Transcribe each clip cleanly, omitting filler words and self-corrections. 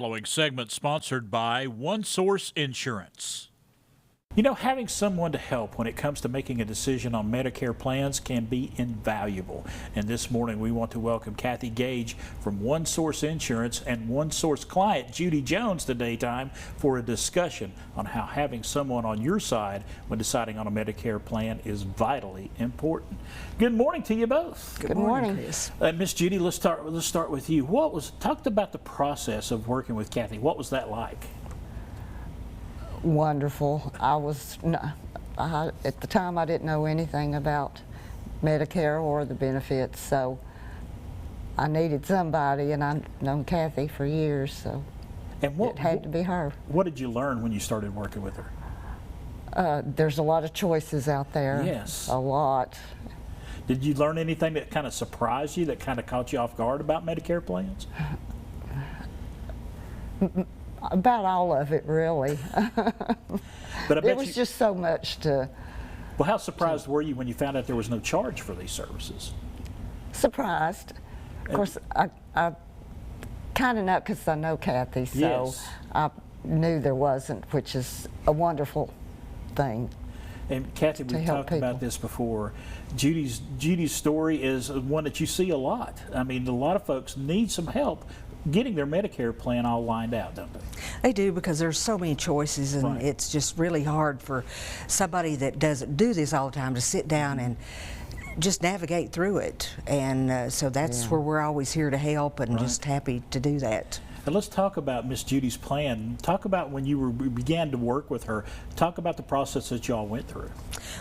Following segment sponsored by 1Source Insurance. You know, having someone to help when it comes to making a decision on Medicare plans can be invaluable. And this morning we want to welcome Kathy Gage from 1Source Insurance and 1Source client Judy Jones to Daytime for a discussion on how having someone on your side when deciding on a Medicare plan is vitally important. Good morning to you both. Good morning. Chris. Miss Judy, let's start with you. Talk about the process of working with Kathy. What was that like? Wonderful. At the time I didn't know anything about Medicare or the benefits, so I needed somebody, and I've known Kathy for years, so it had to be her. What did you learn when you started working with her? There's a lot of choices out there. Yes. A lot. Did you learn anything that kind of surprised you, that kind of caught you off guard about Medicare plans? About all of it, really. But I bet it was just so much to... Well, how surprised were you when you found out there was no charge for these services? Surprised. Of course, I kind of know, because I know Kathy, so yes. I knew there wasn't, which is a wonderful thing. And Kathy, we've talked about this before. Judy's story is one that you see a lot. I mean, a lot of folks need some help getting their Medicare plan all lined out, don't they? They do, because there's so many choices, and right. It's just really hard for somebody that doesn't do this all the time to sit down and just navigate through it. And so that's where we're always here to help, and just happy to do that. And let's talk about Miss Judy's plan. Talk about when you began to work with her. Talk about the process that y'all went through.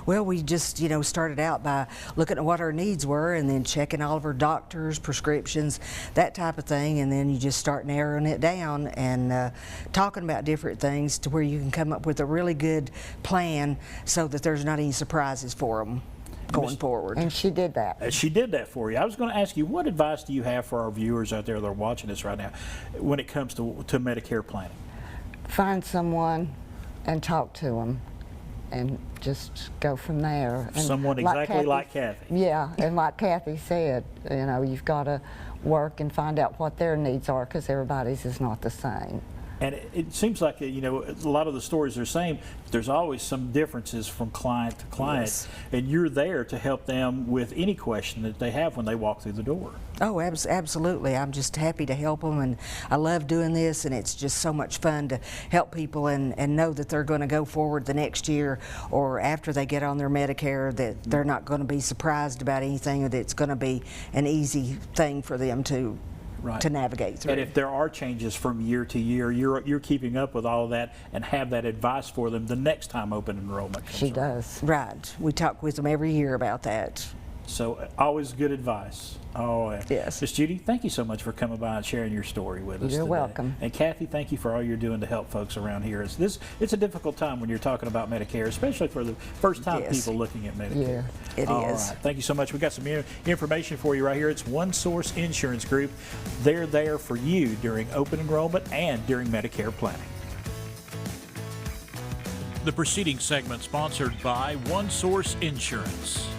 Well, we just, started out by looking at what our needs were, and then checking all of our doctors, prescriptions, that type of thing, and then you just start narrowing it down and talking about different things to where you can come up with a really good plan so that there's not any surprises for them going forward. And she did that. She did that for you. I was going to ask you, what advice do you have for our viewers out there that are watching this right now when it comes to Medicare planning? Find someone and talk to them, and just go from there. And someone exactly like Kathy. Yeah, and like Kathy said, you've got to work and find out what their needs are, because everybody's is not the same. And it seems like, a lot of the stories are the same. There's always some differences from client to client, yes. And you're there to help them with any question that they have when they walk through the door. Oh, absolutely. I'm just happy to help them, and I love doing this, and it's just so much fun to help people and know that they're going to go forward the next year or after they get on their Medicare, that they're not going to be surprised about anything, or that it's going to be an easy thing for them to navigate through. And if there are changes from year to year, you're keeping up with all of that and have that advice for them the next time open enrollment comes She does. Right. We talk with them every year about that. So always good advice. Oh, yes. Miss Judy, thank you so much for coming by and sharing your story with us. You're today. welcome. And Kathy, thank you for all you're doing to help folks around here. It's a difficult time when you're talking about Medicare, especially for the first time people looking at Medicare. Yeah, it is. Right. Thank you so much. We got some information for you right here. It's 1Source Insurance Group. They're there for you during open enrollment and during Medicare planning. The preceding segment sponsored by 1Source Insurance.